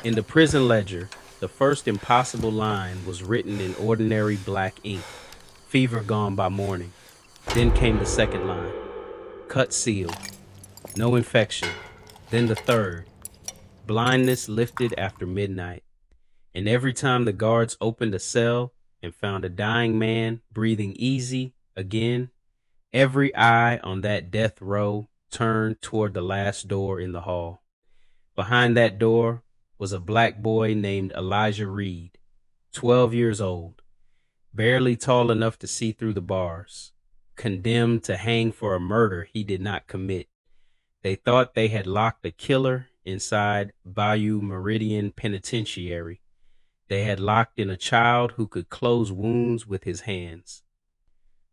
In the prison ledger, the first impossible line was written in ordinary black ink, fever gone by morning. Then came the second line, cut seal, no infection. Then the third, blindness lifted after midnight. And every time the guards opened a cell and found a dying man breathing easy again, every eye on that death row turned toward the last door in the hall. Behind that door was a black boy named Elijah Reed, 12 years old, barely tall enough to see through the bars, condemned to hang for a murder he did not commit. They thought they had locked a killer inside Bayou Meridian Penitentiary. They had locked in a child who could close wounds with his hands.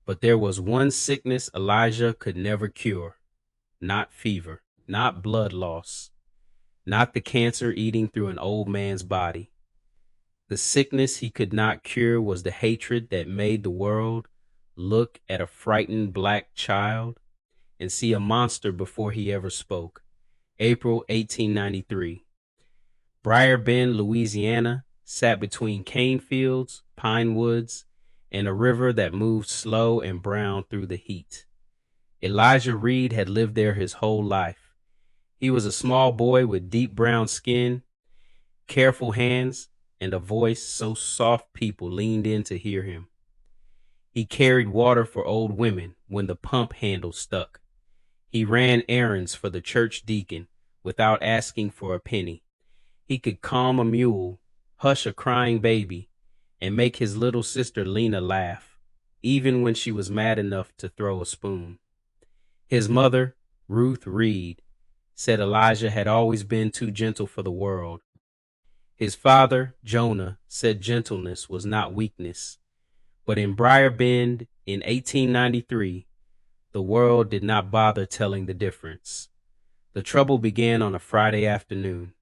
But there was one sickness Elijah could never cure. Not fever, not blood loss, not the cancer eating through an old man's body. The sickness he could not cure was the hatred that made the world look at a frightened black child and see a monster before he ever spoke. April 1893. Briar Bend, Louisiana, sat between cane fields, pine woods, and a river that moved slow and brown through the heat. Elijah Reed had lived there his whole life. He was a small boy with deep brown skin, careful hands, and a voice so soft people leaned in to hear him. He carried water for old women when the pump handle stuck. He ran errands for the church deacon without asking for a penny. He could calm a mule, hush a crying baby, and make his little sister Lena laugh, even when she was mad enough to throw a spoon. His mother, Ruth Reed, said Elijah had always been too gentle for the world. His father, Jonah, said gentleness was not weakness. But in Briar Bend in 1893, the world did not bother telling the difference. The trouble began on a Friday afternoon.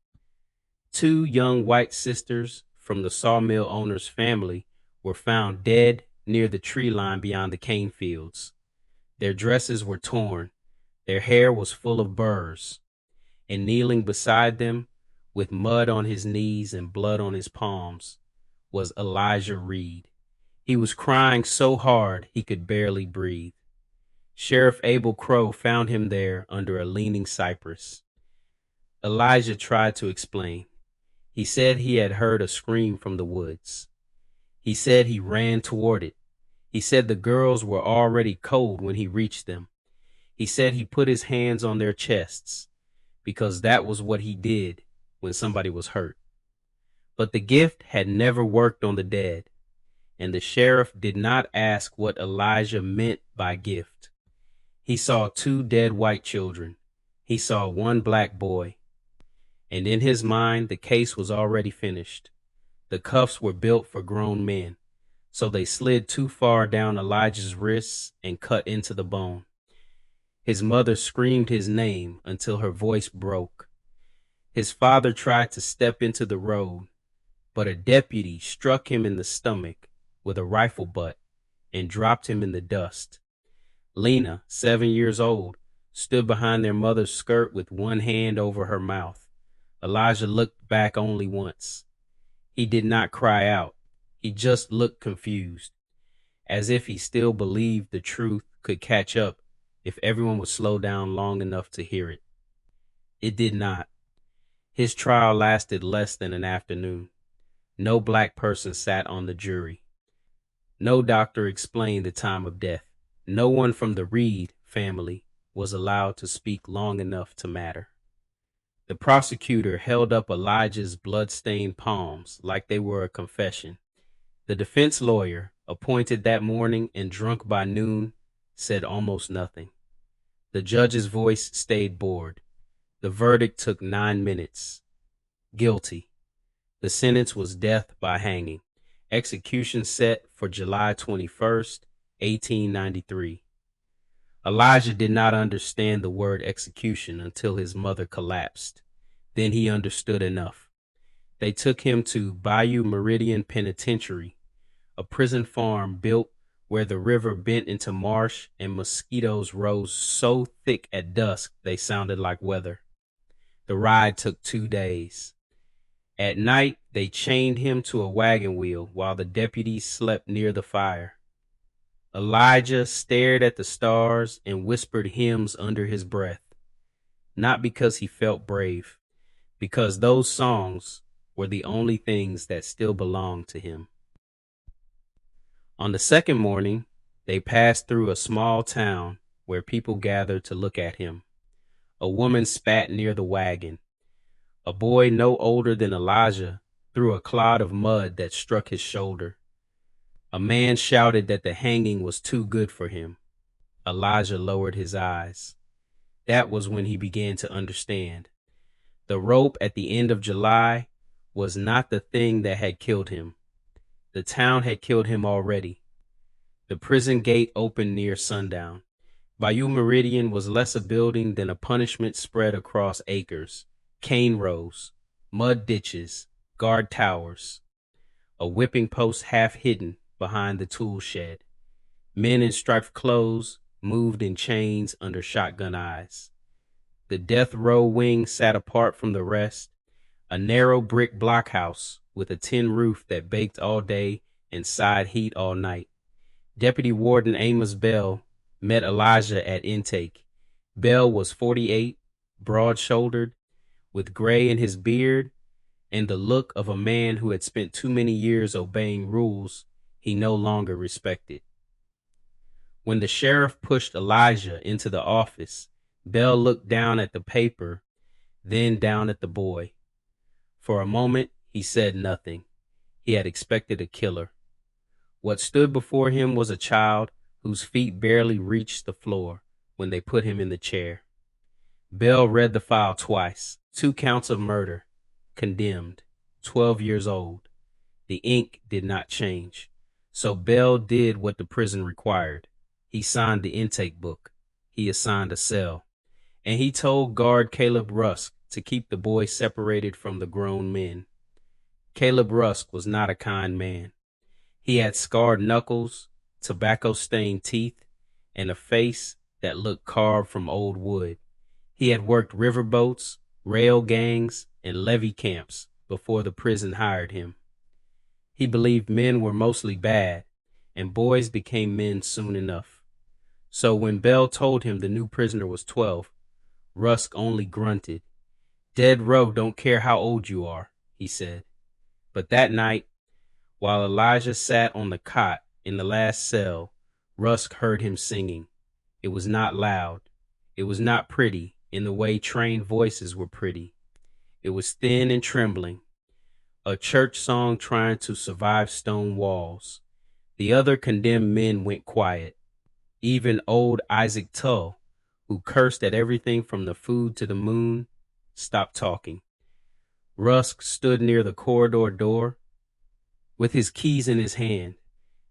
Two young white sisters from the sawmill owner's family were found dead near the tree line beyond the cane fields. Their dresses were torn, their hair was full of burrs, and kneeling beside them, with mud on his knees and blood on his palms, was Elijah Reed. He was crying so hard he could barely breathe. Sheriff Abel Crow found him there under a leaning cypress. Elijah tried to explain. He said he had heard a scream from the woods. He said he ran toward it. He said the girls were already cold when he reached them. He said he put his hands on their chests because that was what he did when somebody was hurt. But the gift had never worked on the dead, and the sheriff did not ask what Elijah meant by gift. He saw two dead white children. He saw one black boy. And in his mind, the case was already finished. The cuffs were built for grown men, so they slid too far down Elijah's wrists and cut into the bone. His mother screamed his name until her voice broke. His father tried to step into the road, but a deputy struck him in the stomach with a rifle butt and dropped him in the dust. Lena, 7 years old, stood behind their mother's skirt with one hand over her mouth. Elijah looked back only once. He did not cry out. He just looked confused, as if he still believed the truth could catch up if everyone would slow down long enough to hear it. It did not. His trial lasted less than an afternoon. No black person sat on the jury. No doctor explained the time of death. No one from the Reed family was allowed to speak long enough to matter. The prosecutor held up Elijah's blood-stained palms like they were a confession. The defense lawyer, appointed that morning and drunk by noon, said almost nothing. The judge's voice stayed bored. The verdict took 9 minutes. Guilty. The sentence was death by hanging. Execution set for July 21st, 1893. Elijah did not understand the word execution until his mother collapsed. Then he understood enough. They took him to Bayou Meridian Penitentiary, a prison farm built where the river bent into marsh and mosquitoes rose so thick at dusk they sounded like weather. The ride took 2 days. At night, they chained him to a wagon wheel while the deputies slept near the fire. Elijah stared at the stars and whispered hymns under his breath, not because he felt brave, because those songs were the only things that still belonged to him. On the second morning, they passed through a small town where people gathered to look at him. A woman spat near the wagon. A boy no older than Elijah threw a clod of mud that struck his shoulder. A man shouted that the hanging was too good for him. Elijah lowered his eyes. That was when he began to understand. The rope at the end of July was not the thing that had killed him. The town had killed him already. The prison gate opened near sundown. Bayou Meridian was less a building than a punishment spread across acres. Cane rows, mud ditches, guard towers, a whipping post half hidden behind the tool shed. Men in striped clothes moved in chains under shotgun eyes. The death row wing sat apart from the rest, a narrow brick blockhouse with a tin roof that baked all day and sighed heat all night. Deputy Warden Amos Bell met Elijah at intake. Bell was 48, broad-shouldered, with gray in his beard and the look of a man who had spent too many years obeying rules he no longer respected. When the sheriff pushed Elijah into the office, Bell looked down at the paper, then down at the boy. For a moment, he said nothing. He had expected a killer. What stood before him was a child whose feet barely reached the floor when they put him in the chair. Bell read the file twice. 2 counts of murder. Condemned. 12 years old. The ink did not change. So Bell did what the prison required. He signed the intake book. He assigned a cell. And he told guard Caleb Rusk to keep the boy separated from the grown men. Caleb Rusk was not a kind man. He had scarred knuckles, tobacco-stained teeth, and a face that looked carved from old wood. He had worked riverboats, rail gangs, and levee camps before the prison hired him. He believed men were mostly bad, and boys became men soon enough. So when Bell told him the new prisoner was 12, Rusk only grunted. "Dead row don't care how old you are," he said. But that night, while Elijah sat on the cot in the last cell, Rusk heard him singing. It was not loud. It was not pretty in the way trained voices were pretty. It was thin and trembling, a church song trying to survive stone walls. The other condemned men went quiet. Even old Isaac Tull, who cursed at everything from the food to the moon, stopped talking. Rusk stood near the corridor door with his keys in his hand,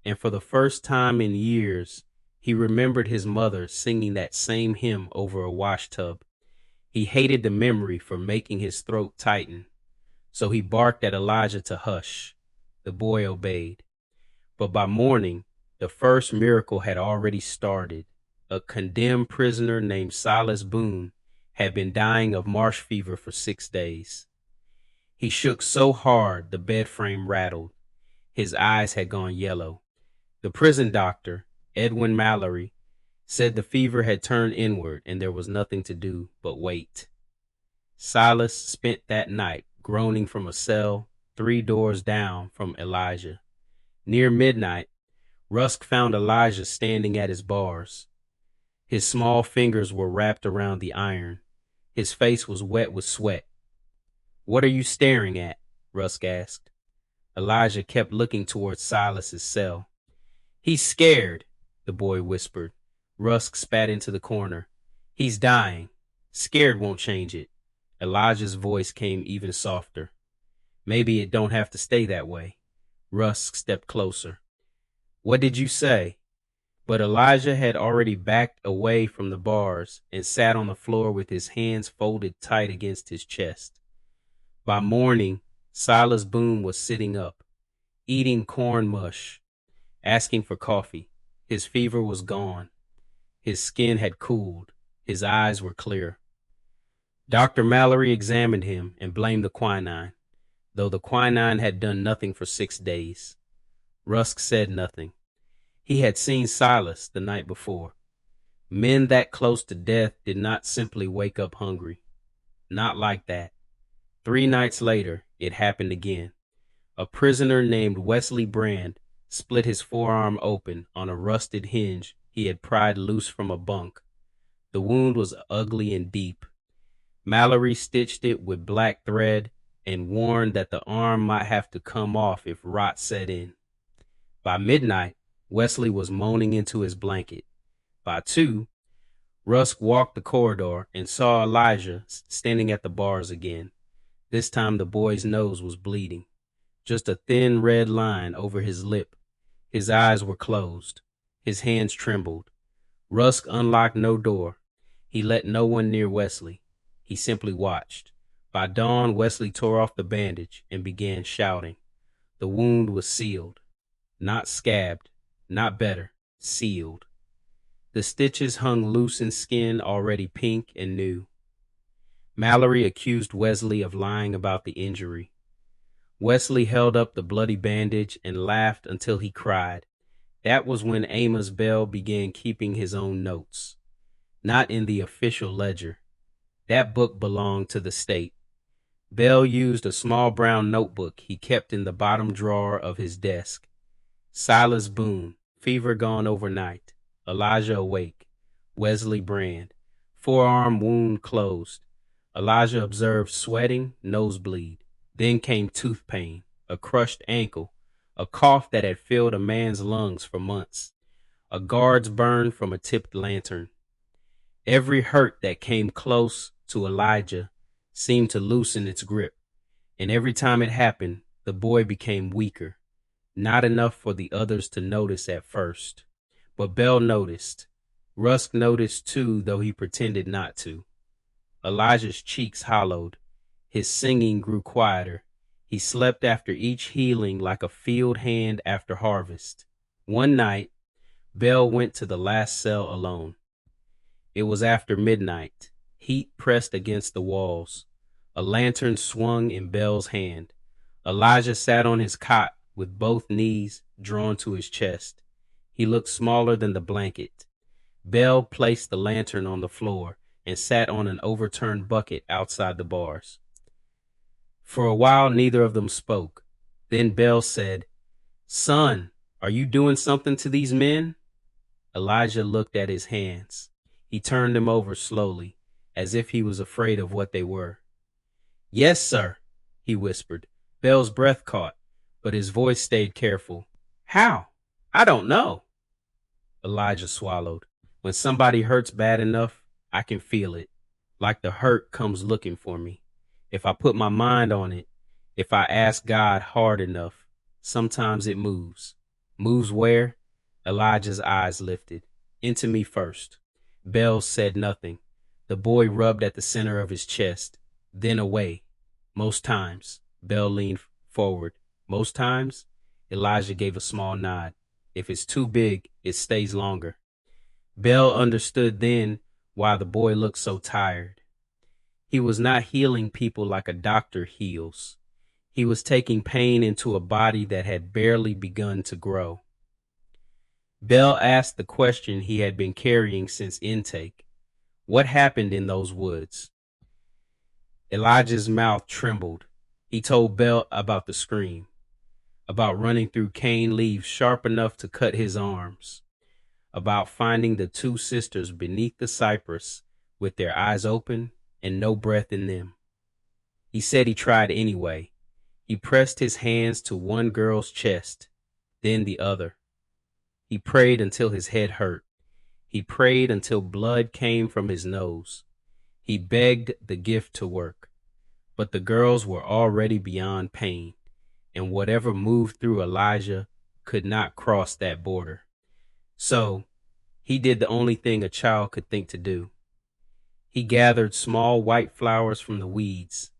and for the first time in years, he remembered his mother singing that same hymn over a washtub. He hated the memory for making his throat tighten, so he barked at Elijah to hush. The boy obeyed. But by morning, the first miracle had already started. A condemned prisoner named Silas Boone had been dying of marsh fever for 6 days. He shook so hard the bed frame rattled. His eyes had gone yellow. The prison doctor, Edwin Mallory, said the fever had turned inward and there was nothing to do but wait. Silas spent that night groaning from a cell 3 doors down from Elijah. Near midnight, Rusk found Elijah standing at his bars. His small fingers were wrapped around the iron. His face was wet with sweat. "What are you staring at?" Rusk asked. Elijah kept looking towards Silas's cell. "He's scared," the boy whispered. Rusk spat into the corner. "He's dying. Scared won't change it." Elijah's voice came even softer. "Maybe it don't have to stay that way." Rusk stepped closer. "What did you say?" But Elijah had already backed away from the bars and sat on the floor with his hands folded tight against his chest. By morning, Silas Boone was sitting up, eating corn mush, asking for coffee. His fever was gone. His skin had cooled. His eyes were clear. Dr. Mallory examined him and blamed the quinine. though the quinine had done nothing for 6 days. Rusk said nothing. He had seen Silas the night before. Men that close to death did not simply wake up hungry. Not like that. 3 nights later, it happened again. A prisoner named Wesley Brand split his forearm open on a rusted hinge he had pried loose from a bunk. The wound was ugly and deep. Mallory stitched it with black thread and warned that the arm might have to come off if rot set in. By midnight, Wesley was moaning into his blanket. By 2, Rusk walked the corridor and saw Elijah standing at the bars again. This time the boy's nose was bleeding. Just a thin red line over his lip. His eyes were closed. His hands trembled. Rusk unlocked no door. He let no one near Wesley. He simply watched. By dawn, Wesley tore off the bandage and began shouting. The wound was sealed. Not scabbed. Not better. Sealed. The stitches hung loose in skin already pink and new. Mallory accused Wesley of lying about the injury. Wesley held up the bloody bandage and laughed until he cried. That was when Amos Bell began keeping his own notes. Not in the official ledger. That book belonged to the state. Bell used a small brown notebook he kept in the bottom drawer of his desk. Silas Boone, fever gone overnight. Elijah awake. Wesley Brand, forearm wound closed. Elijah observed sweating, nosebleed. Then came tooth pain, a crushed ankle, a cough that had filled a man's lungs for months, a guard's burn from a tipped lantern. Every hurt that came close to Elijah seemed to loosen its grip, and every time it happened, the boy became weaker. Not enough for the others to notice at first. But Bell noticed. Rusk noticed too, though he pretended not to. Elijah's cheeks hollowed. His singing grew quieter. He slept after each healing like a field hand after harvest. One night, Bell went to the last cell alone. It was after midnight. Heat pressed against the walls. A lantern swung in Bell's hand. Elijah sat on his cot with both knees drawn to his chest. He looked smaller than the blanket. Bell placed the lantern on the floor and sat on an overturned bucket outside the bars. For a while, neither of them spoke. Then Bell said, "Son, are you doing something to these men?" Elijah looked at his hands. He turned them over slowly, as if he was afraid of what they were. "Yes, sir," he whispered. Bell's breath caught, but his voice stayed careful. "How? I don't know." Elijah swallowed. "When somebody hurts bad enough, I can feel it, like the hurt comes looking for me. If I put my mind on it, if I ask God hard enough, sometimes it moves." "Moves where?" Elijah's eyes lifted. "Into me first." Bell said nothing. The boy rubbed at the center of his chest, then away. "Most times." Bell leaned forward. "Most times?" Elijah gave a small nod. "If it's too big, it stays longer." Bell understood then why the boy looked so tired. He was not healing people like a doctor heals. He was taking pain into a body that had barely begun to grow. Bell asked the question he had been carrying since intake. What happened in those woods? Elijah's mouth trembled. He told Bell about the scream, about running through cane leaves sharp enough to cut his arms, about finding the two sisters beneath the cypress with their eyes open and no breath in them. He said he tried anyway. He pressed his hands to one girl's chest, then the other. He prayed until his head hurt. He prayed until blood came from his nose. He begged the gift to work. But the girls were already beyond pain, and whatever moved through Elijah could not cross that border. So he did the only thing a child could think to do. He gathered small white flowers from the weeds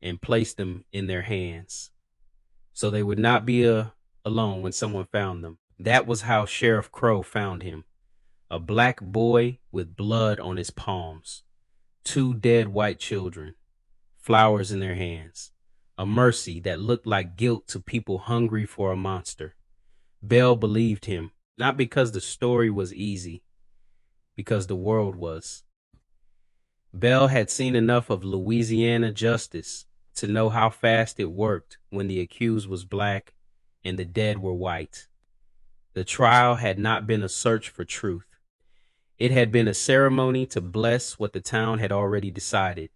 and placed them in their hands so they would not be alone when someone found them. That was how Sheriff Crow found him, a black boy with blood on his palms, two dead white children, flowers in their hands. a mercy that looked like guilt to people hungry for a monster. Bell believed him, not because the story was easy, because the world was. Bell had seen enough of Louisiana justice to know how fast it worked when the accused was black and the dead were white. The trial had not been a search for truth. It had been a ceremony to bless what the town had already decided.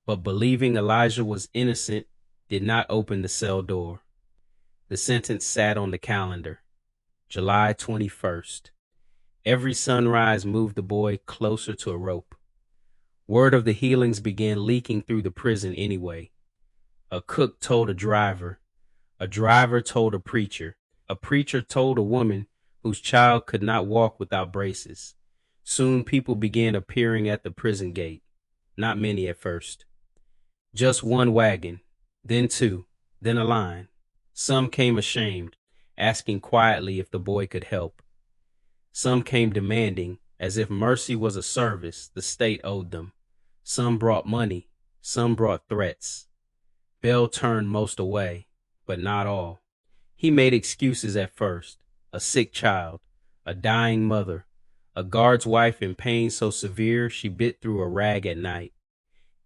But believing Elijah was innocent did not open the cell door. The sentence sat on the calendar, July 21st. Every sunrise moved the boy closer to a rope. Word of the healings began leaking through the prison anyway. A cook told a driver told a preacher told a woman whose child could not walk without braces. Soon people began appearing at the prison gate, not many at first. Just one wagon, then two, then a line. Some came ashamed, asking quietly if the boy could help. Some came demanding, as if mercy was a service the state owed them. Some brought money, some brought threats. Bell turned most away, but not all. He made excuses at first: a sick child, a dying mother, a guard's wife in pain so severe she bit through a rag at night.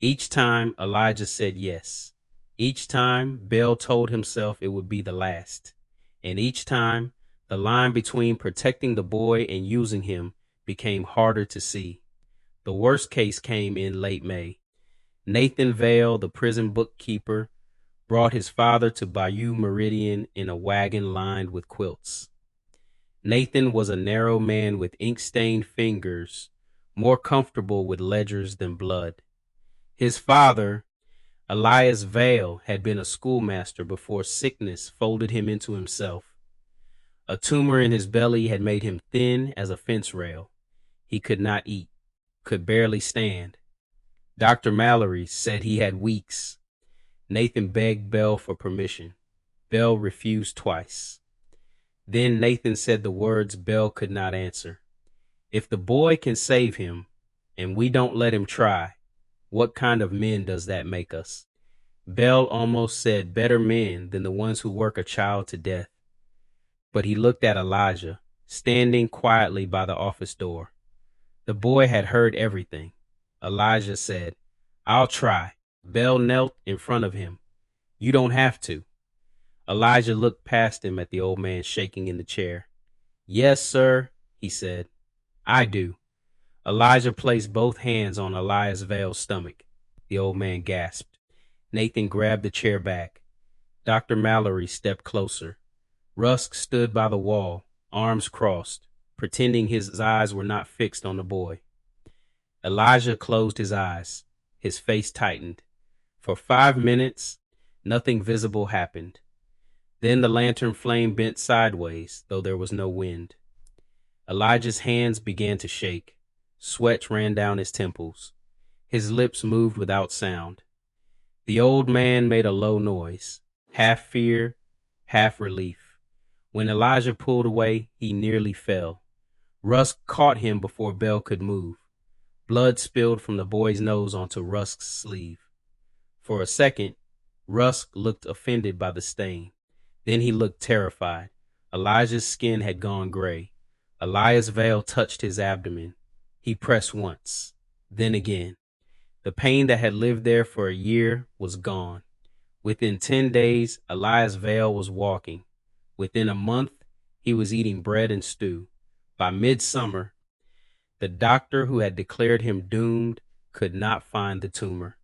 Each time Elijah said yes. Each time Bell told himself it would be the last. And each time the line between protecting the boy and using him became harder to see. The worst case came in late May. Nathan Vale, the prison bookkeeper, brought his father to Bayou Meridian in a wagon lined with quilts. Nathan was a narrow man with ink-stained fingers, more comfortable with ledgers than blood. His father, Elias Vale, had been a schoolmaster before sickness folded him into himself. A tumor in his belly had made him thin as a fence rail. He could not eat, could barely stand. Dr. Mallory said he had weeks. Nathan begged Bell for permission. Bell refused twice. Then Nathan said the words Bell could not answer. If the boy can save him, and we don't let him try, what kind of men does that make us? Bell almost said better men than the ones who work a child to death. But he looked at Elijah, standing quietly by the office door. The boy had heard everything. Elijah said, "I'll try." Bell knelt in front of him. "You don't have to." Elijah looked past him at the old man shaking in the chair. "Yes, sir," he said. "I do." Elijah placed both hands on Elias Vale's stomach. The old man gasped. Nathan grabbed the chair back. Dr. Mallory stepped closer. Rusk stood by the wall, arms crossed, pretending his eyes were not fixed on the boy. Elijah closed his eyes. His face tightened. For 5 minutes, nothing visible happened. Then the lantern flame bent sideways, though there was no wind. Elijah's hands began to shake. Sweat ran down his temples. His lips moved without sound. The old man made a low noise, half fear, half relief. When Elijah pulled away, he nearly fell. Rusk caught him before Bell could move. Blood spilled from the boy's nose onto Rusk's sleeve. For a second, Rusk looked offended by the stain. Then he looked terrified. Elijah's skin had gone gray. Elias Vale touched his abdomen. He pressed once, then again. The pain that had lived there for a year was gone. Within 10 days, Elias Vale was walking. Within a month, he was eating bread and stew. By midsummer, the doctor who had declared him doomed could not find the tumor.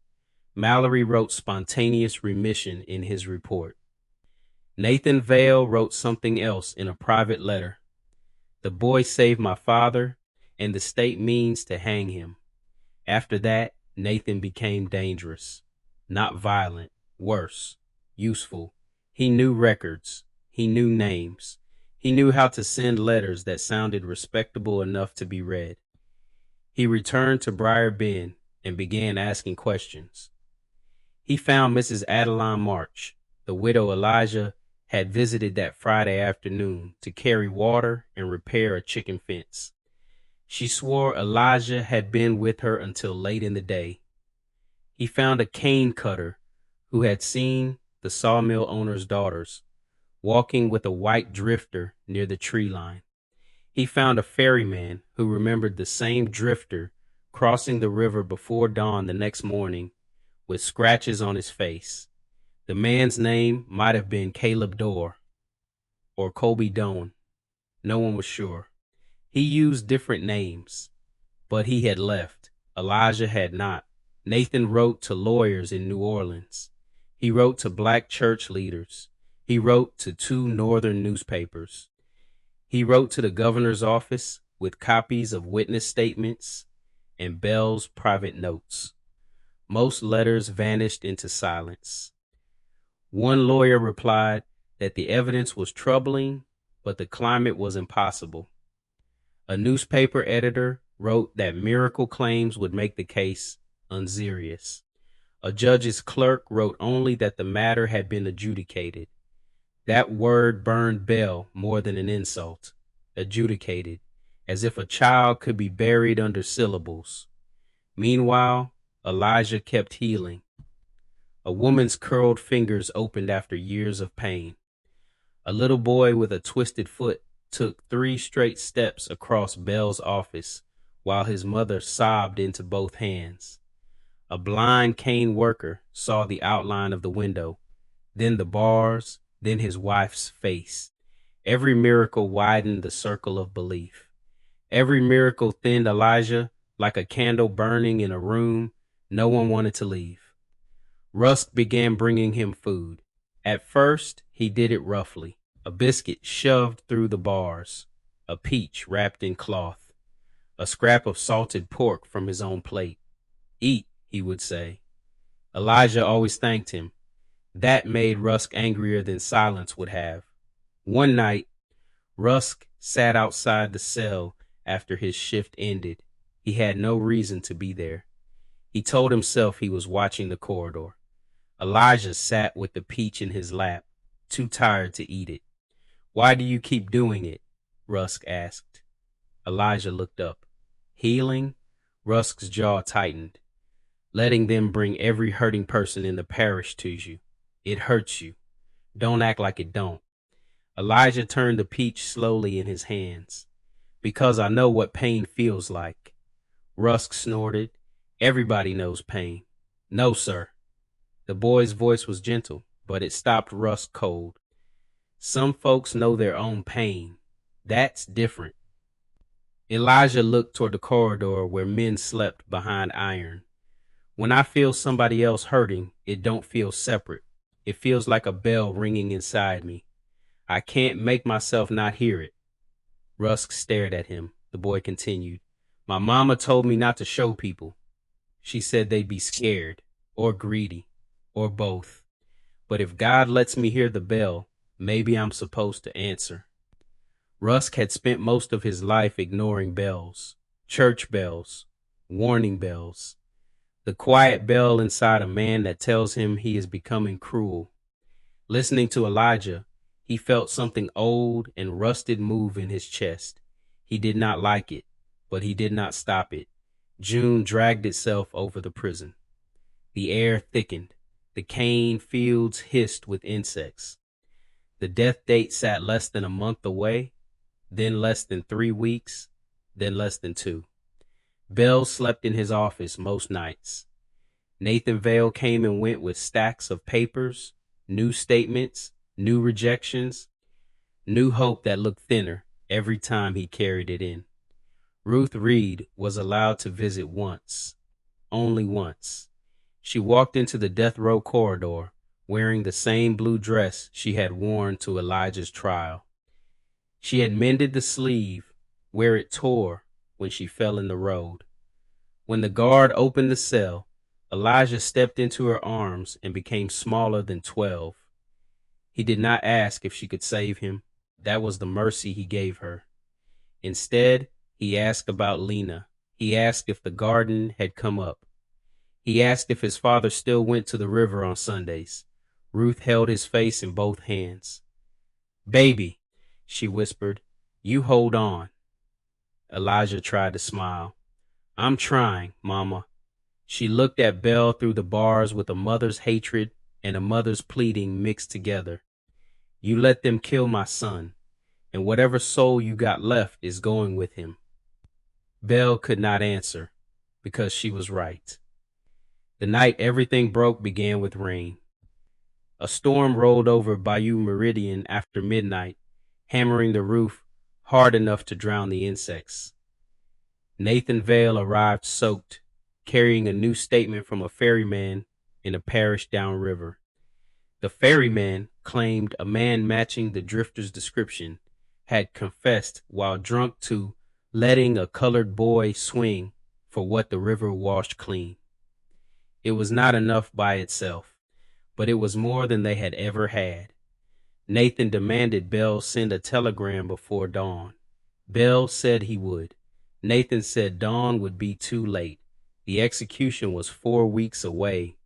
Mallory wrote spontaneous remission in his report. Nathan Vale wrote something else in a private letter. "The boy saved my father, and the state means to hang him." After that, Nathan became dangerous. Not violent, worse, useful. He knew records. He knew names. He knew how to send letters that sounded respectable enough to be read. He returned to Briar Bend and began asking questions. He found Mrs. Adeline March, the widow Elijah had visited that Friday afternoon to carry water and repair a chicken fence. She swore Elijah had been with her until late in the day. He found a cane cutter who had seen the sawmill owner's daughters walking with a white drifter near the tree line. He found a ferryman who remembered the same drifter crossing the river before dawn the next morning with scratches on his face. The man's name might have been Caleb Dorr or Colby Doan. No one was sure. He used different names, but he had left. Elijah had not. Nathan wrote to lawyers in New Orleans. He wrote to black church leaders. He wrote to 2 northern newspapers. He wrote to the governor's office with copies of witness statements and Bell's private notes. Most letters vanished into silence. One lawyer replied that the evidence was troubling, but the climate was impossible. A newspaper editor wrote that miracle claims would make the case unserious. A judge's clerk wrote only that the matter had been adjudicated. That word burned Bell more than an insult. Adjudicated, as if a child could be buried under syllables. Meanwhile, Elijah kept healing. A woman's curled fingers opened after years of pain. A little boy with a twisted foot took 3 straight steps across Bell's office while his mother sobbed into both hands. A blind cane worker saw the outline of the window, then the bars, then his wife's face. Every miracle widened the circle of belief. Every miracle thinned Elijah like a candle burning in a room no one wanted to leave. Rusk began bringing him food. At first, he did it roughly. A biscuit shoved through the bars, a peach wrapped in cloth, a scrap of salted pork from his own plate. Eat, he would say. Elijah always thanked him. That made Rusk angrier than silence would have. One night, Rusk sat outside the cell after his shift ended. He had no reason to be there. He told himself he was watching the corridor. Elijah sat with the peach in his lap, too tired to eat it. "Why do you keep doing it?" Rusk asked. Elijah looked up. Healing? Rusk's jaw tightened. Letting them bring every hurting person in the parish to you. It hurts you. Don't act like it don't. Elijah turned the peach slowly in his hands. "Because I know what pain feels like." Rusk snorted. "Everybody knows pain." "No, sir." The boy's voice was gentle, but it stopped Rusk cold. "Some folks know their own pain. That's different." Elijah looked toward the corridor where men slept behind iron. "When I feel somebody else hurting, it don't feel separate. It feels like a bell ringing inside me. I can't make myself not hear it." Rusk stared at him. The boy continued. "My mama told me not to show people. She said they'd be scared, or greedy, or both. But if God lets me hear the bell, maybe I'm supposed to answer." Rusk had spent most of his life ignoring bells, church bells, warning bells. The quiet bell inside a man that tells him he is becoming cruel. Listening to Elijah, he felt something old and rusted move in his chest. He did not like it, but he did not stop it. June dragged itself over the prison. The air thickened. The cane fields hissed with insects. The death date sat less than a month away, then less than 3 weeks, then less than 2. Bell slept in his office most nights. Nathan Vale came and went with stacks of papers, new statements, new rejections, new hope that looked thinner every time he carried it in. Ruth Reed was allowed to visit once, only once. She walked into the death row corridor wearing the same blue dress she had worn to Elijah's trial. She had mended the sleeve where it tore when she fell in the road. When the guard opened the cell, Elijah stepped into her arms and became smaller than 12. He did not ask if she could save him. That was the mercy he gave her. Instead, he asked about Lena. He asked if the garden had come up. He asked if his father still went to the river on Sundays. Ruth held his face in both hands. "Baby," she whispered, "you hold on." Elijah tried to smile. "I'm trying, Mama." She looked at Bell through the bars with a mother's hatred and a mother's pleading mixed together. You let them kill my son, and whatever soul you got left is going with him. Belle could not answer, because she was right. The night everything broke began with rain. A storm rolled over Bayou Meridian after midnight, hammering the roof hard enough to drown the insects. Nathan Vale arrived soaked, carrying a new statement from a ferryman in a parish downriver. The ferryman claimed a man matching the drifter's description had confessed while drunk to letting a colored boy swing for what the river washed clean. It was not enough by itself, but it was more than they had ever had. Nathan demanded Bell send a telegram before dawn. Bell said he would. Nathan said dawn would be too late. The execution was 4 weeks away,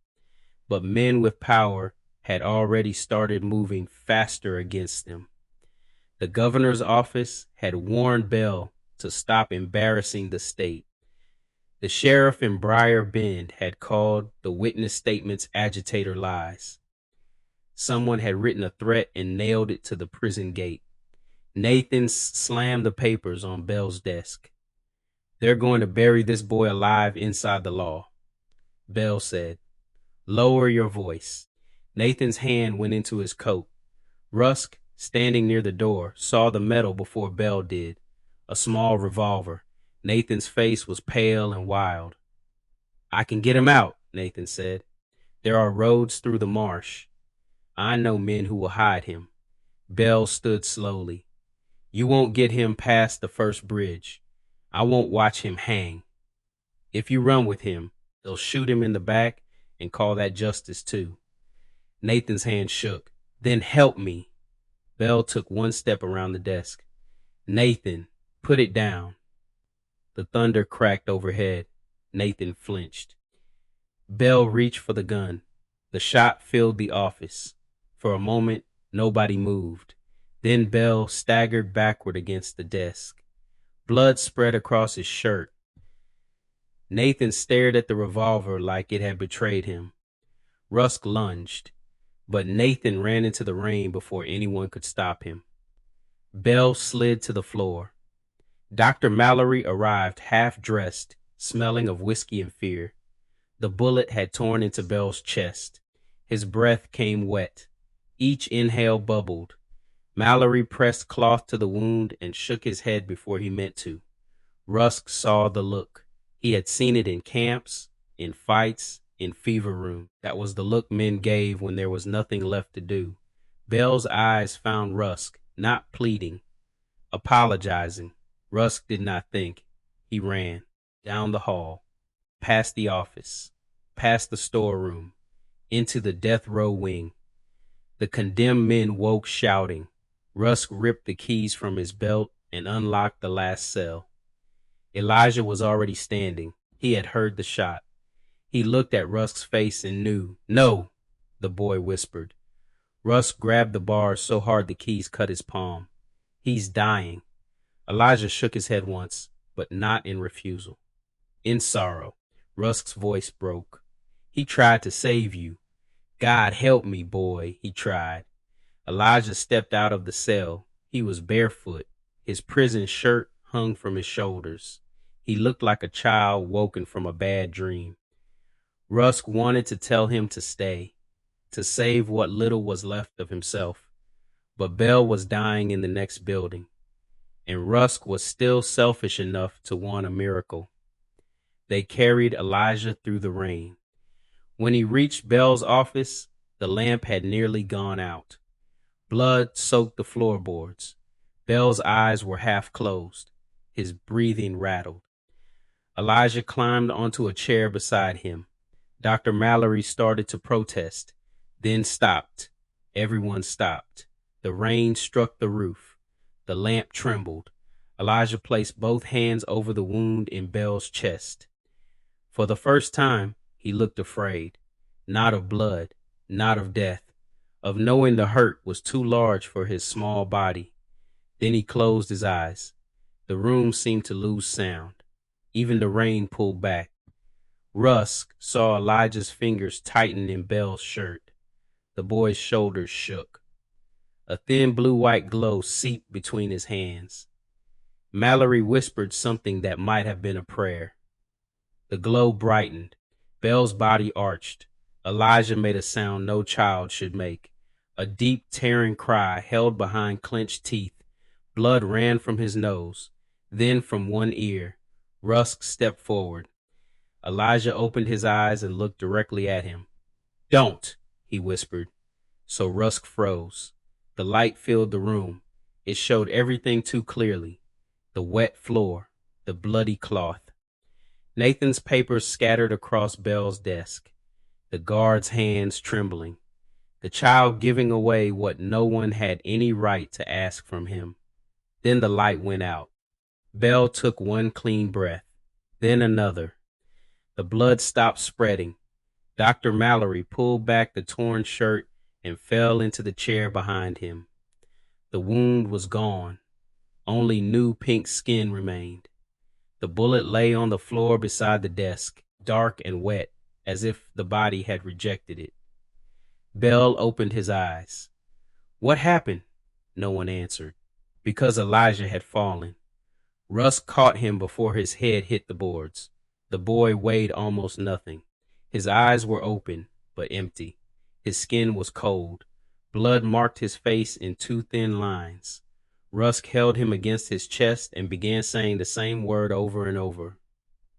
but men with power had already started moving faster against them. The governor's office had warned Bell to stop embarrassing the state. The sheriff in Briar Bend had called the witness statements agitator lies. Someone had written a threat and nailed it to the prison gate. Nathan slammed the papers on Bell's desk. They're going to bury this boy alive inside the law, Bell said. Lower your voice. Nathan's hand went into his coat. Rusk, standing near the door, saw the metal before Bell did, a small revolver. Nathan's face was pale and wild. I can get him out, Nathan said. There are roads through the marsh. I know men who will hide him. Bell stood slowly. You won't get him past the first bridge. I won't watch him hang. If you run with him, they'll shoot him in the back and call that justice too. Nathan's hand shook. Then help me. Bell took one step around the desk. Nathan, put it down. The thunder cracked overhead. Nathan flinched. Bell reached for the gun. The shot filled the office. For a moment, nobody moved. Then Bell staggered backward against the desk. Blood spread across his shirt. Nathan stared at the revolver like it had betrayed him. Rusk lunged, but Nathan ran into the rain before anyone could stop him. Bell slid to the floor. Dr. Mallory arrived half-dressed, smelling of whiskey and fear. The bullet had torn into Bell's chest. His breath came wet. Each inhale bubbled. Mallory pressed cloth to the wound and shook his head before he meant to. Rusk saw the look. He had seen it in camps, in fights, in fever room. That was the look men gave when there was nothing left to do. Bell's eyes found Rusk, not pleading, apologizing. Rusk did not think. He ran down the hall, past the office, past the storeroom, into the death row wing. The condemned men woke shouting. Rusk ripped the keys from his belt and unlocked the last cell. Elijah was already standing. He had heard the shot. He looked at Rusk's face and knew. No, the boy whispered. Rusk grabbed the bars so hard the keys cut his palm. He's dying. Elijah shook his head once, but not in refusal. In sorrow, Rusk's voice broke. He tried to save you. God help me, boy, he tried. Elijah stepped out of the cell. He was barefoot. His prison shirt hung from his shoulders. He looked like a child woken from a bad dream. Rusk wanted to tell him to stay, to save what little was left of himself. But Bell was dying in the next building, and Rusk was still selfish enough to want a miracle. They carried Elijah through the rain. When he reached Bell's office, the lamp had nearly gone out. Blood soaked the floorboards. Bell's eyes were half closed. His breathing rattled. Elijah climbed onto a chair beside him. Dr. Mallory started to protest, then stopped. Everyone stopped. The rain struck the roof. The lamp trembled. Elijah placed both hands over the wound in Bell's chest. For the first time, he looked afraid. Not of blood, not of death, of knowing the hurt was too large for his small body. Then he closed his eyes. The room seemed to lose sound. Even the rain pulled back. Rusk saw Elijah's fingers tighten in Bell's shirt. The boy's shoulders shook. A thin blue-white glow seeped between his hands. Mallory whispered something that might have been a prayer. The glow brightened. Belle's body arched. Elijah made a sound no child should make. A deep, tearing cry held behind clenched teeth. Blood ran from his nose, then from one ear. Rusk stepped forward. Elijah opened his eyes and looked directly at him. "Don't," he whispered. So Rusk froze. The light filled the room. It showed everything too clearly. The wet floor, the bloody cloth. Nathan's papers scattered across Belle's desk. The guard's hands trembling. The child giving away what no one had any right to ask from him. Then the light went out. Belle took one clean breath, then another. The blood stopped spreading. Dr. Mallory pulled back the torn shirt and fell into the chair behind him. The wound was gone. Only new pink skin remained. The bullet lay on the floor beside the desk, dark and wet, as if the body had rejected it. Belle opened his eyes. "What happened?" No one answered. Because Elijah had fallen. Rusk caught him before his head hit the boards. The boy weighed almost nothing. His eyes were open, but empty. His skin was cold. Blood marked his face in two thin lines. Rusk held him against his chest and began saying the same word over and over.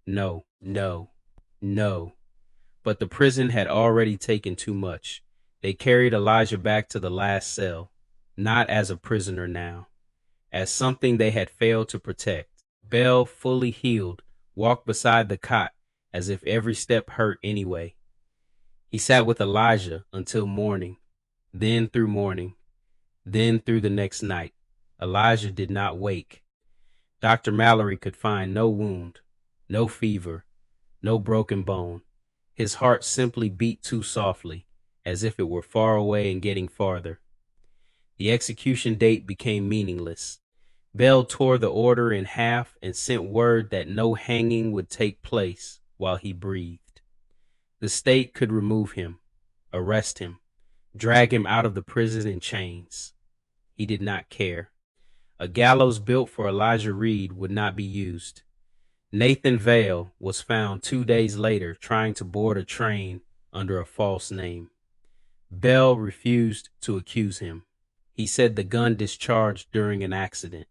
No, no, no. But the prison had already taken too much. They carried Elijah back to the last cell, not as a prisoner now, as something they had failed to protect. Belle, fully healed, walked beside the cot as if every step hurt anyway. He sat with Elijah until morning, then through morning, then through the next night. Elijah did not wake. Dr. Mallory could find no wound, no fever, no broken bone. His heart simply beat too softly, as if it were far away and getting farther. The execution date became meaningless. Belle tore the order in half and sent word that no hanging would take place while he breathed. The state could remove him, arrest him, drag him out of the prison in chains. He did not care. A gallows built for Elijah Reed would not be used. Nathan Vale was found 2 days later trying to board a train under a false name. Belle refused to accuse him. He said the gun discharged during an accident.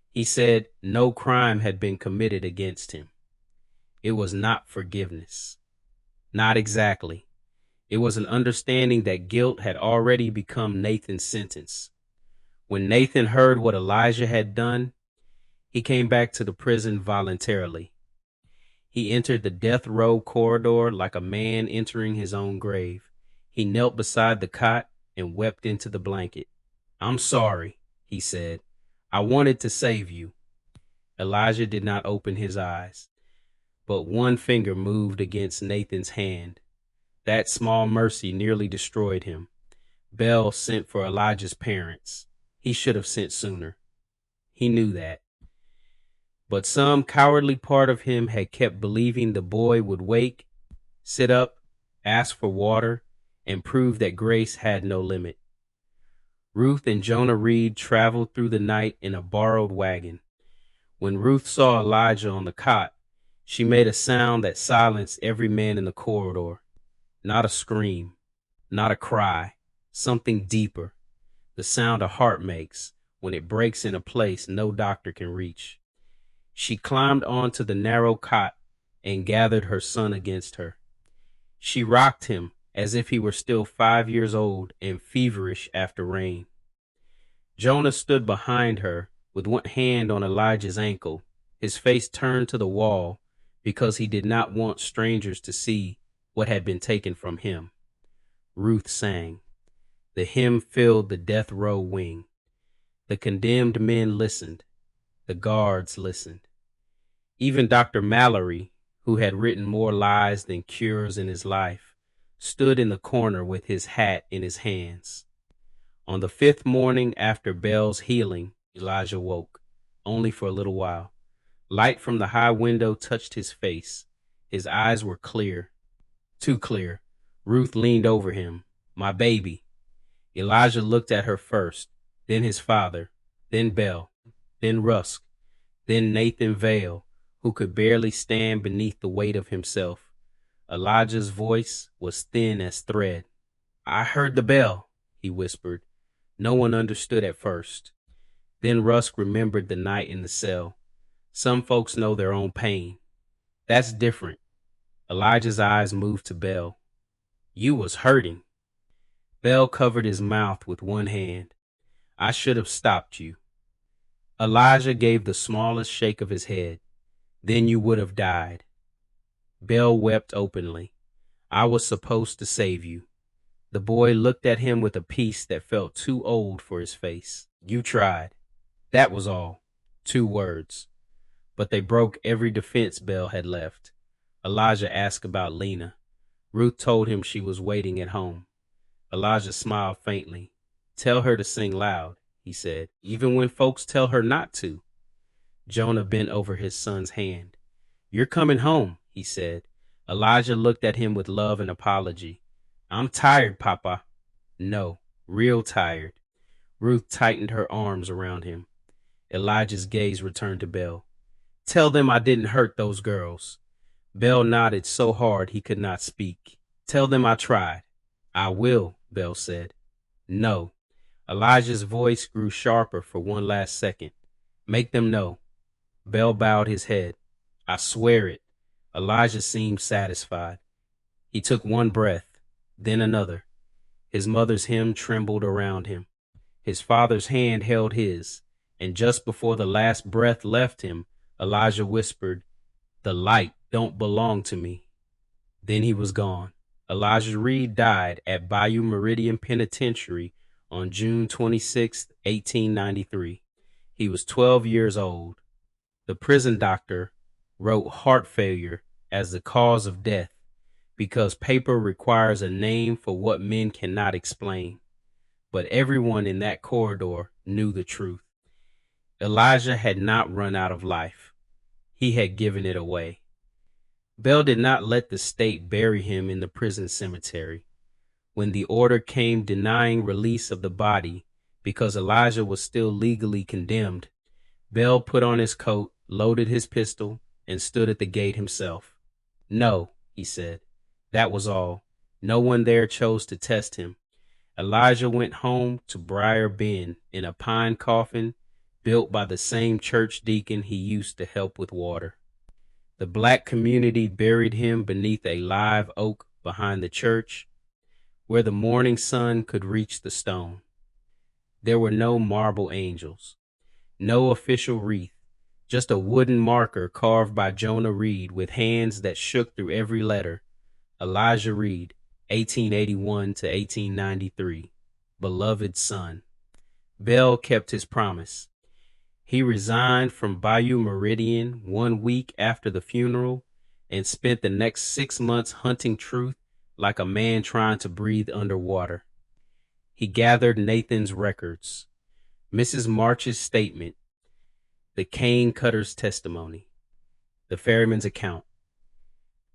He said no crime had been committed against him. It was not forgiveness. Not exactly. It was an understanding that guilt had already become Nathan's sentence. When Nathan heard what Elijah had done, he came back to the prison voluntarily. He entered the death row corridor like a man entering his own grave. He knelt beside the cot and wept into the blanket. "I'm sorry," he said. "I wanted to save you." Elijah did not open his eyes, but one finger moved against Nathan's hand. That small mercy nearly destroyed him. Belle sent for Elijah's parents. He should have sent sooner. He knew that. But some cowardly part of him had kept believing the boy would wake, sit up, ask for water, and prove that grace had no limit. Ruth and Jonah Reed traveled through the night in a borrowed wagon. When Ruth saw Elijah on the cot, she made a sound that silenced every man in the corridor. Not a scream, not a cry, something deeper. The sound a heart makes when it breaks in a place no doctor can reach. She climbed onto the narrow cot and gathered her son against her. She rocked him as if he were still 5 years old and feverish after rain. Jonah stood behind her with one hand on Elijah's ankle, his face turned to the wall because he did not want strangers to see what had been taken from him. Ruth sang. The hymn filled the death row wing. The condemned men listened. The guards listened. Even Dr. Mallory, who had written more lies than cures in his life, stood in the corner with his hat in his hands. On the 5th morning after Belle's healing, Elijah woke, only for a little while. Light from the high window touched his face. His eyes were clear, too clear. Ruth leaned over him. My baby. Elijah looked at her first, then his father, then Belle, then Rusk, then Nathan Vale, who could barely stand beneath the weight of himself. Elijah's voice was thin as thread. I heard the bell, he whispered. No one understood at first. Then Rusk remembered the night in the cell. Some folks know their own pain. That's different. Elijah's eyes moved to Belle. You was hurting. Belle covered his mouth with one hand. I should have stopped you. Elijah gave the smallest shake of his head. Then you would have died. Belle wept openly. I was supposed to save you. The boy looked at him with a peace that felt too old for his face. You tried. That was all. 2 words. But they broke every defense Belle had left. Elijah asked about Lena. Ruth told him she was waiting at home. Elijah smiled faintly. Tell her to sing loud, he said, even when folks tell her not to. Jonah bent over his son's hand. You're coming home, he said. Elijah looked at him with love and apology. I'm tired, Papa. No, real tired. Ruth tightened her arms around him. Elijah's gaze returned to Belle. Tell them I didn't hurt those girls. Belle nodded so hard he could not speak. Tell them I tried. I will, Belle said. No. Elijah's voice grew sharper for one last second. Make them know. Belle bowed his head. I swear it. Elijah seemed satisfied. He took one breath, then another. His mother's hem trembled around him. His father's hand held his, and just before the last breath left him, Elijah whispered, The light don't belong to me. Then he was gone. Elijah Reed died at Bayou Meridian Penitentiary on June 26, 1893. He was 12 years old. The prison doctor wrote heart failure as the cause of death because paper requires a name for what men cannot explain. But everyone in that corridor knew the truth. Elijah had not run out of life. He had given it away. Belle did not let the state bury him in the prison cemetery. When the order came denying release of the body because Elijah was still legally condemned, Belle put on his coat, loaded his pistol, and stood at the gate himself. No, he said. That was all. No one there chose to test him. Elijah went home to Briar Bend in a pine coffin built by the same church deacon he used to help with water. The black community buried him beneath a live oak behind the church, where the morning sun could reach the stone. There were no marble angels, no official wreath, just a wooden marker carved by Jonah Reed with hands that shook through every letter. Elijah Reed, 1881 to 1893, beloved son. Belle kept his promise. He resigned from Bayou Meridian 1 week after the funeral and spent the next 6 months hunting truth like a man trying to breathe underwater. He gathered Nathan's records, Mrs. March's statement, the cane cutter's testimony, the ferryman's account,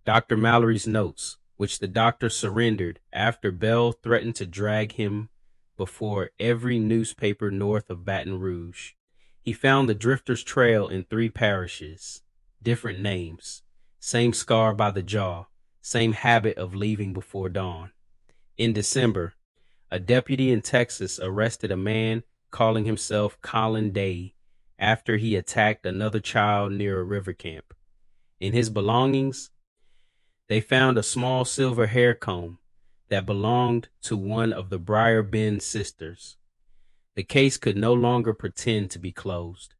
Dr. Mallory's notes, which the doctor surrendered after Belle threatened to drag him before every newspaper north of Baton Rouge. He found the drifter's trail in 3 parishes, different names, same scar by the jaw, same habit of leaving before dawn. In December, a deputy in Texas arrested a man calling himself Colin Day after he attacked another child near a river camp. In his belongings, they found a small silver hair comb that belonged to one of the Briar Bend sisters. The case could no longer pretend to be closed.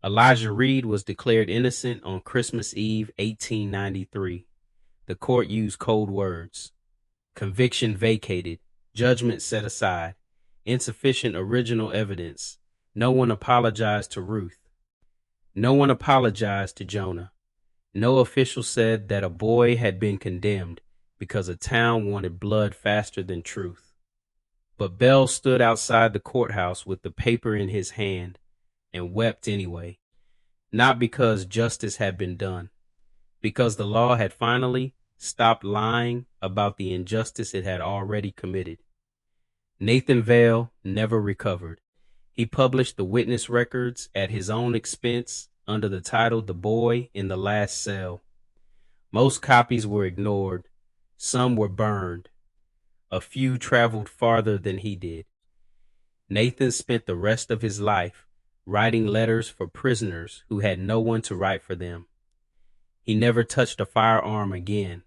Elijah Reed was declared innocent on Christmas Eve, 1893. The court used cold words. Conviction vacated, judgment set aside, insufficient original evidence. No one apologized to Ruth. No one apologized to Jonah. No official said that a boy had been condemned because a town wanted blood faster than truth. But Belle stood outside the courthouse with the paper in his hand and wept anyway, not because justice had been done, because the law had finally stopped lying about the injustice it had already committed. Nathan Vale never recovered. He published the witness records at his own expense under the title The Boy in the Last Cell. Most copies were ignored. Some were burned. A few traveled farther than he did. Nathan spent the rest of his life writing letters for prisoners who had no one to write for them. He never touched a firearm again.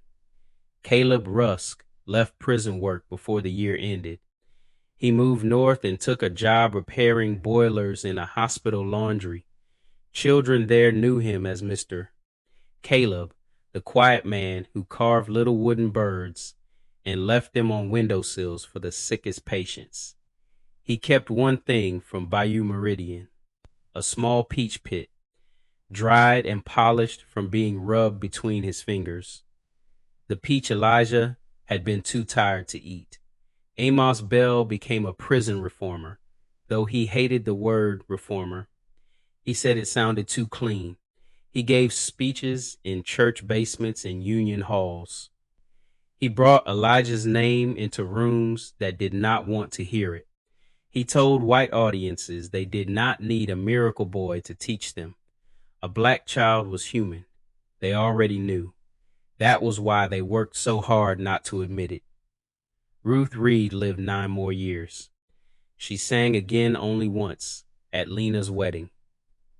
Caleb Rusk left prison work before the year ended. He moved north and took a job repairing boilers in a hospital laundry. Children there knew him as Mr. Caleb, the quiet man who carved little wooden birds and left them on windowsills for the sickest patients. He kept one thing from Bayou Meridian, a small peach pit, dried and polished from being rubbed between his fingers. The peach Elijah had been too tired to eat. Amos Bell became a prison reformer, though he hated the word reformer. He said it sounded too clean. He gave speeches in church basements and union halls. He brought Elijah's name into rooms that did not want to hear it. He told white audiences they did not need a miracle boy to teach them. A black child was human. They already knew. That was why they worked so hard not to admit it. Ruth Reed lived 9 more years. She sang again only once, at Lena's wedding.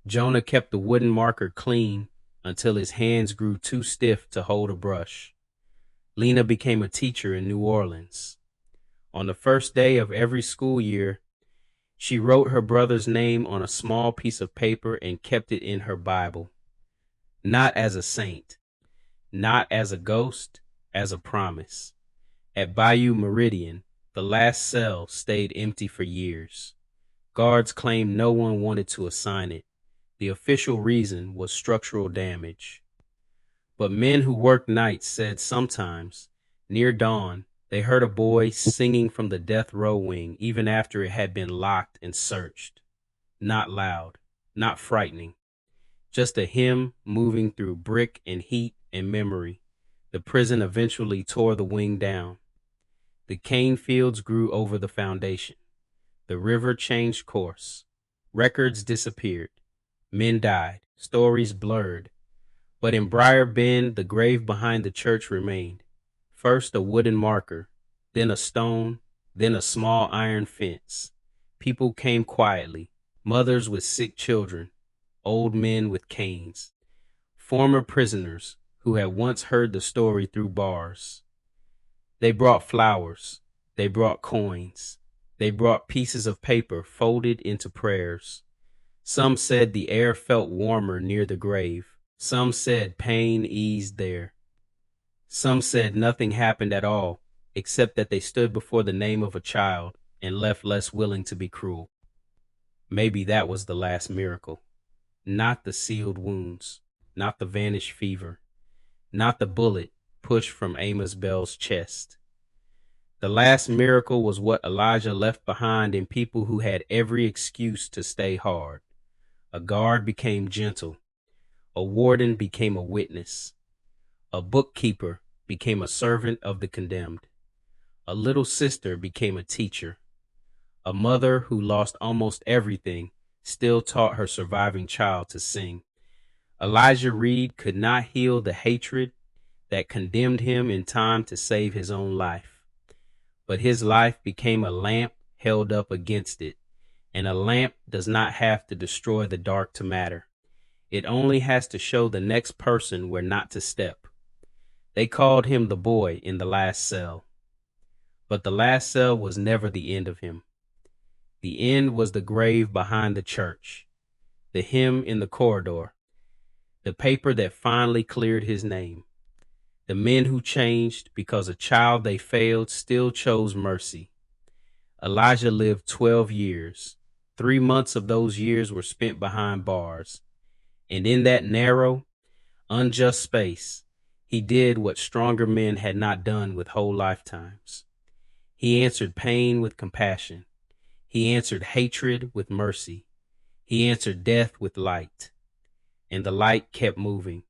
Jonah kept the wooden marker clean until his hands grew too stiff to hold a brush. Lena became a teacher in New Orleans. On the first day of every school year, she wrote her brother's name on a small piece of paper and kept it in her Bible. Not as a saint, not as a ghost, as a promise. At Bayou Meridian, the last cell stayed empty for years. Guards claimed no one wanted to assign it. The official reason was structural damage. But men who worked nights said sometimes, near dawn, they heard a boy singing from the death row wing even after it had been locked and searched. Not loud, not frightening. Just a hymn moving through brick and heat and memory. The prison eventually tore the wing down. The cane fields grew over the foundation. The river changed course. Records disappeared. Men died. Stories blurred. But in Briar Bend, the grave behind the church remained. First a wooden marker, then a stone, then a small iron fence. People came quietly, mothers with sick children, old men with canes, former prisoners who had once heard the story through bars. They brought flowers, they brought coins, they brought pieces of paper folded into prayers. Some said the air felt warmer near the grave. Some said pain eased there. Some said nothing happened at all, except that they stood before the name of a child and left less willing to be cruel. Maybe that was the last miracle. Not the sealed wounds, not the vanished fever, not the bullet pushed from Amos Bell's chest. The last miracle was what Elijah left behind in people who had every excuse to stay hard. A guard became gentle. A warden became a witness. A bookkeeper became a servant of the condemned. A little sister became a teacher. A mother who lost almost everything still taught her surviving child to sing. Elijah Reed could not heal the hatred that condemned him in time to save his own life. But his life became a lamp held up against it, and a lamp does not have to destroy the dark to matter. It only has to show the next person where not to step. They called him the boy in the last cell. But the last cell was never the end of him. The end was the grave behind the church, the hymn in the corridor, the paper that finally cleared his name. The men who changed because a child they failed still chose mercy. Elijah lived 12 years. 3 months of those years were spent behind bars. And in that narrow, unjust space, he did what stronger men had not done with whole lifetimes. He answered pain with compassion. He answered hatred with mercy. He answered death with light. And the light kept moving.